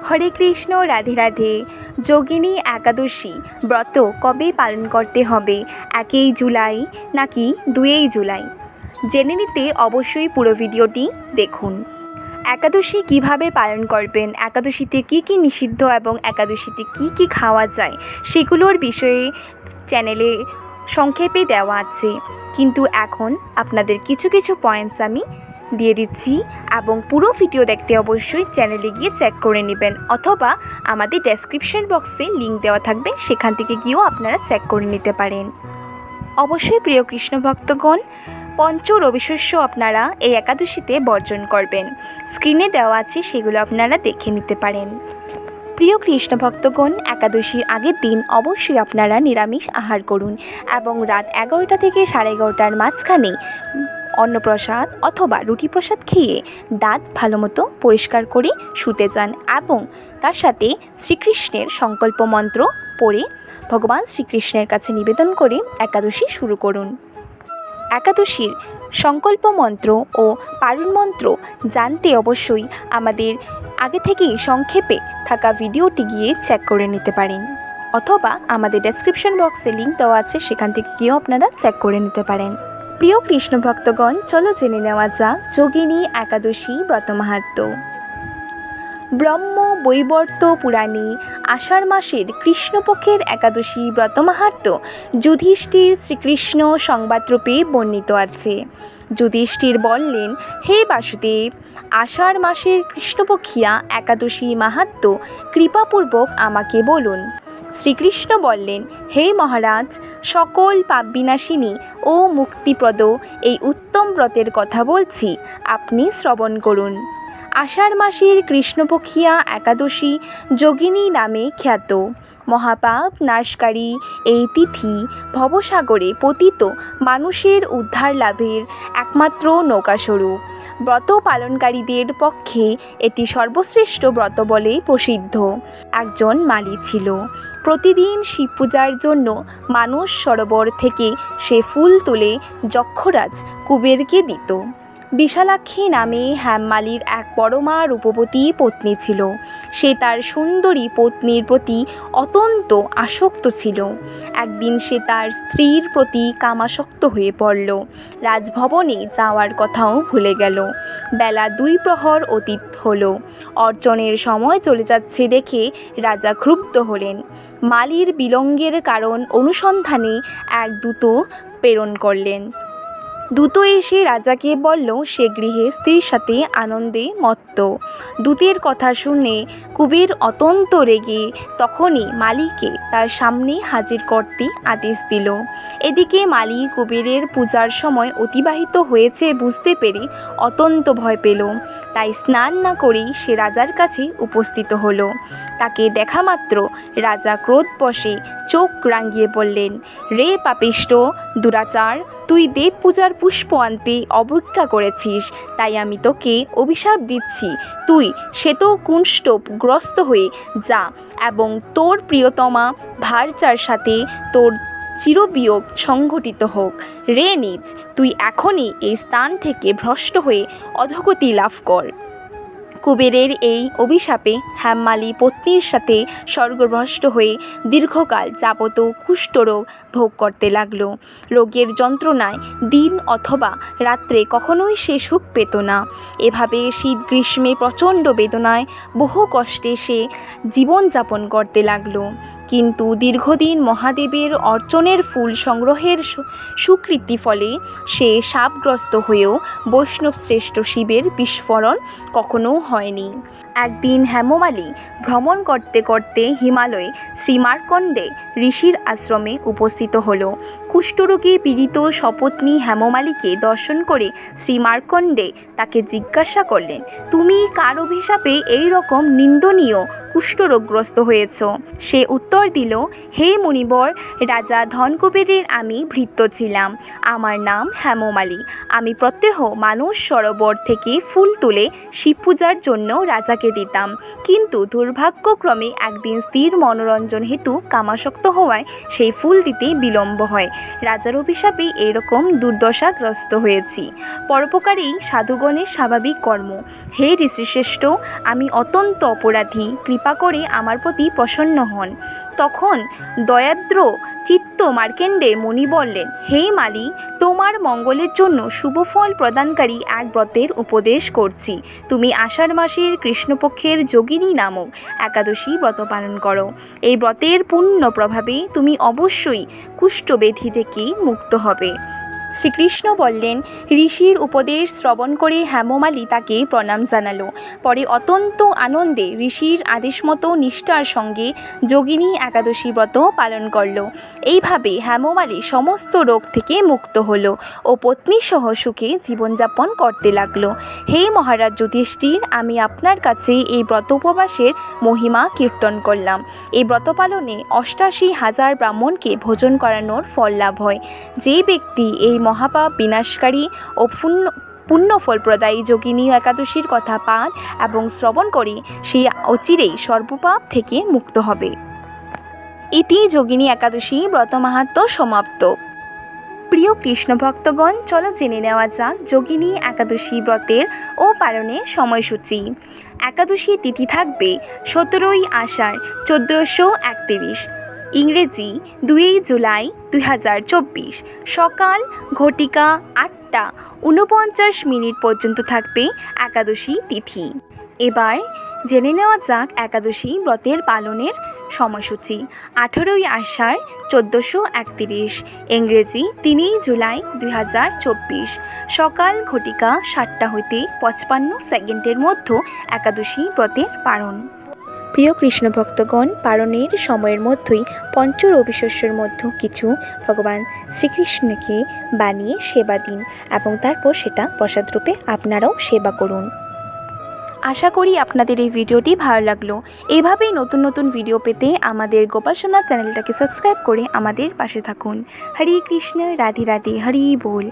হরে কৃষ্ণ, রাধে রাধে। যোগিনী একাদশী ব্রত কবে পালন করতে হবে? 1 জুলাই নাকি 2 জুলাই? জেনে নিতে অবশ্যই পুরো ভিডিওটি দেখুন। একাদশী কিভাবে পালন করবেন, একাদশীতে কি কি নিষিদ্ধ এবং একাদশীতে কি কি খাওয়া যায় সেগুলোর বিষয়ে চ্যানেলে সংক্ষেপে দেওয়া আছে, কিন্তু এখন আপনাদের কিছু কিছু পয়েন্টস আমি দিয়ে দিচ্ছি এবং পুরো ভিডিও দেখতে অবশ্যই চ্যানেলে গিয়ে চেক করে নেবেন, অথবা আমাদের ডেসক্রিপশন বক্সে লিঙ্ক দেওয়া থাকবে, সেখান থেকে গিয়েও আপনারা চেক করে নিতে পারেন। অবশ্যই প্রিয় কৃষ্ণ ভক্তগণ, পঞ্চ রবিশস্য আপনারা এই একাদশীতে বর্জন করবেন। স্ক্রিনে দেওয়া আছে, সেগুলো আপনারা দেখে নিতে পারেন। প্রিয় কৃষ্ণ ভক্তগণ, একাদশীর আগের দিন অবশ্যই আপনারা নিরামিষ আহার করুন এবং রাত 11টা থেকে 11:30টার মাঝখানে অন্নপ্রসাদ অথবা রুটি প্রসাদ খেয়ে দাঁত ভালোমতো পরিষ্কার করে শুতে যান এবং তার সাথে শ্রীকৃষ্ণের সংকল্প মন্ত্র পড়ে ভগবান শ্রীকৃষ্ণের কাছে নিবেদন করে একাদশী শুরু করুন। একাদশীর সংকল্প মন্ত্র ও পারণ মন্ত্র জানতে অবশ্যই আমাদের আগে থেকেই সংক্ষেপে থাকা ভিডিওটি গিয়ে চেক করে নিতে পারেন, অথবা আমাদের ডেসক্রিপশন বক্সে লিঙ্ক দেওয়া আছে, সেখান থেকে গিয়েও আপনারা চেক করে নিতে পারেন। প্রিয় কৃষ্ণ ভক্তগণ, চলো জেনে নেওয়া যাক যোগিনী একাদশী ব্রত মাহাত্ম্য। ব্রহ্ম বৈবর্ত পুরাণে আষাঢ় মাসের কৃষ্ণপক্ষের একাদশী ব্রত মাহাত্ম্য যুধিষ্ঠির শ্রীকৃষ্ণ সংবাদরূপে বর্ণিত আছে। যুধিষ্ঠির বললেন, হে বাসুদেব, আষাঢ় মাসের কৃষ্ণপক্ষিয়া একাদশী মাহাত্ম্য কৃপাপূর্বক আমাকে বলুন। শ্রীকৃষ্ণ বললেন, হে মহারাজ, সকল পাপবিনাশিনী ও মুক্তিপ্রদ এই উত্তম ব্রতের কথা বলছি, আপনি শ্রবণ করুন। আষাঢ় মাসের কৃষ্ণপক্ষিয়া একাদশী যোগিনী নামে খ্যাত। মহাপাপ নাশকারী এই তিথি ভবসাগরে পতিত মানুষের উদ্ধার লাভের একমাত্র নৌকাস্বরূপ। ব্রত পালনকারীদের পক্ষে এটি সর্বশ্রেষ্ঠ ব্রত বলে প্রসিদ্ধ। একজন মালী ছিল। প্রতিদিন শিব পূজার জন্য মানস সরোবর থেকে সে ফুল তুলে যক্ষরাজ কুবেরকে দিত। বিশালাক্ষী নামে হেমমালির এক পরমা রূপবতী পত্নী ছিল। সে তার সুন্দরী পত্নীর প্রতি অত্যন্ত আসক্ত ছিল। একদিন সে তার স্ত্রীর প্রতি কামাসক্ত হয়ে পড়ল। রাজভবনে যাওয়ার কথাও ভুলে গেল। বেলা 2 প্রহর অতীত হলো। অর্চনের সময় চলে যাচ্ছে দেখে রাজা ক্ষুব্ধ হলেন। মালির বিলম্বের কারণ অনুসন্ধানে এক দূত প্রেরণ করলেন। দূত এসে রাজাকে বলল সে গৃহে স্ত্রীর সাথে আনন্দে মত্ত। দূতের কথা শুনে কুবের অত্যন্ত রেগে তখনই মালিকে তার সামনে হাজির করতে আদেশ দিল। এদিকে মালি কুবেরের পূজার সময় অতিবাহিত হয়েছে বুঝতে পেরে অত্যন্ত ভয় পেল। তাই স্নান না করেই সে রাজার কাছে উপস্থিত হলো। তাকে দেখা মাত্র রাজা ক্রোধবশে চোখ রাঙিয়ে বললেন, রে পাপিষ্ঠ দুরাচার, তুই দেব পূজার পুষ্প আনতে অবজ্ঞা করেছিস, তাই আমি তোকে অভিশাপ দিচ্ছি। তুই শ্বেতকুষ্ঠগ্রস্ত হয়ে যা এবং তোর প্রিয়তমা ভার্যার সাথে তোর চিরবিয়োগ সংঘটিত হোক। রে নীচ, তুই এখনই এই স্থান থেকে ভ্রষ্ট হয়ে অধোগতি লাভ কর। কুবেরের এই অভিশাপে হেমমালি পত্নীর সাথে স্বর্গভ্রষ্ট হয়ে দীর্ঘকাল যাবত কুষ্ঠরোগ ভোগ করতে লাগল। রোগের যন্ত্রণায় দিন অথবা রাত্রে কখনোই সে সুখ পেত না। এভাবে শীত গ্রীষ্মে প্রচণ্ড বেদনায় বহু কষ্টে সে জীবনযাপন করতে লাগলো। কিন্তু দীর্ঘদিন মহাদেবের অর্চনের ফুল সংগ্রহের সুকৃতি ফলে সে শাপগ্রস্ত হয়েও বৈষ্ণবশ্রেষ্ঠ শিবের বিস্মরণ কখনো হয়নি। একদিন হেমমালি ভ্রমণ করতে করতে হিমালয়ে শ্রী মার্কণ্ডে ঋষির আশ্রমে উপস্থিত হল। কুষ্ঠরোগে পীড়িত সপত্নী হেমমালিকে দর্শন করে শ্রী মার্কণ্ডে তাকে জিজ্ঞাসা করলেন, তুমি কার অভিশাপে এই রকম নিন্দনীয় কুষ্ঠরোগগ্রস্ত হয়েছ? সে উত্তর দিল, হে মুনিবর, রাজা ধনকুবেরের আমি ভৃত্য ছিলাম। আমার নাম হেমমালি। আমি প্রত্যহ মানস সরোবর থেকে ফুল তুলে শিব পূজার জন্য রাজাকে রেখে দিতাম, কিন্তু দুর্ভাগ্যক্রমে একদিন স্ত্রীর মনোরঞ্জন হেতু কামাসক্ত হওয়ায় সেই ফুল দিতে বিলম্ব হয়। রাজার অভিশাপে এরকম দুর্দশাগ্রস্ত হয়েছি। পরোপকারই সাধুগণের স্বাভাবিক কর্ম। হে ঋষিশ্রেষ্ঠ, আমি অত্যন্ত অপরাধী, কৃপা করে আমার প্রতি প্রসন্ন হন। তখন দয়াদ্র চিত্ত মার্কেণ্ডে মুনি বললেন, হে মালি, তোমার মঙ্গলের জন্য শুভফল প্রদানকারী এক ব্রতের উপদেশ করছি। তুমি আষাঢ় মাসের কৃষ্ণপক্ষের যোগিনী নামক একাদশী ব্রত পালন করো। এই ব্রতের পুণ্য প্রভাবে তুমি অবশ্যই কুষ্ঠব্যাধি থেকে মুক্ত হবে। শ্রীকৃষ্ণ বললেন, ঋষির উপদেশ শ্রবণ করে হেমমালী তাকে প্রণাম জানালো। পরে অত্যন্ত আনন্দে ঋষির আদেশমতো নিষ্ঠার সঙ্গে যোগিনী একাদশী ব্রত পালন করল। এইভাবে হেমমালী সমস্ত রোগ থেকে মুক্ত হলো ও পত্নীসহ সুখে জীবনযাপন করতে লাগলো। হে মহারাজ যুধিষ্ঠির, আমি আপনার কাছে এই ব্রত উপবাসের মহিমা কীর্তন করলাম। এই ব্রত পালনে ৮৮,০০০ ব্রাহ্মণকে ভোজন করানোর ফল লাভ হয়। যে ব্যক্তি এই মহাপাপ বিনাশকারী ও পুণ্যফলপ্রদায়ী যোগিনী একাদশীর কথা পান এবং শ্রবণ করে, সে অচিরেই সর্বপাপ থেকে মুক্ত হবে। ইতি যোগিনী একাদশী ব্রত মাহাত্ম্য সমাপ্ত। প্রিয় কৃষ্ণ ভক্তগণ, চলো জেনে নেওয়া যাক যোগিনী একাদশী ব্রতের ও পালনের সময়সূচি। একাদশী তিথি থাকবে ১৭ই আষাঢ় ১৪৩১, ইংরেজি ২ জুলাই ২০২৪। সকাল ঘটিকা ৮টা ৪৯ পর্যন্ত থাকবে একাদশী তিথি। এবার জেনে নেওয়া যাক একাদশী ব্রতের পালনের সময়সূচি। 18ই আষাঢ় ১৪৩১, ইংরেজি ৩ জুলাই ২০২৪। সকাল ঘটিকা ৭টা হইতে ৫৫ মধ্যে একাদশী ব্রতের পালন। প্রিয় কৃষ্ণ ভক্তগণ, পালনের সময়ের মধ্যেই পঞ্চ রবিশস্যের মধ্যে কিছু ভগবান শ্রীকৃষ্ণকে বানিয়ে সেবা দিন এবং তারপর সেটা প্রসাদরূপে আপনারাও সেবা করুন। আশা করি আপনাদের এই ভিডিওটি ভালো লাগলো। এইভাবেই নতুন নতুন ভিডিও পেতে আমাদের গোপালসোনা চ্যানেলটাকে সাবস্ক্রাইব করে আমাদের পাশে থাকুন। হরে কৃষ্ণ, রাধে রাধে, হরি বল।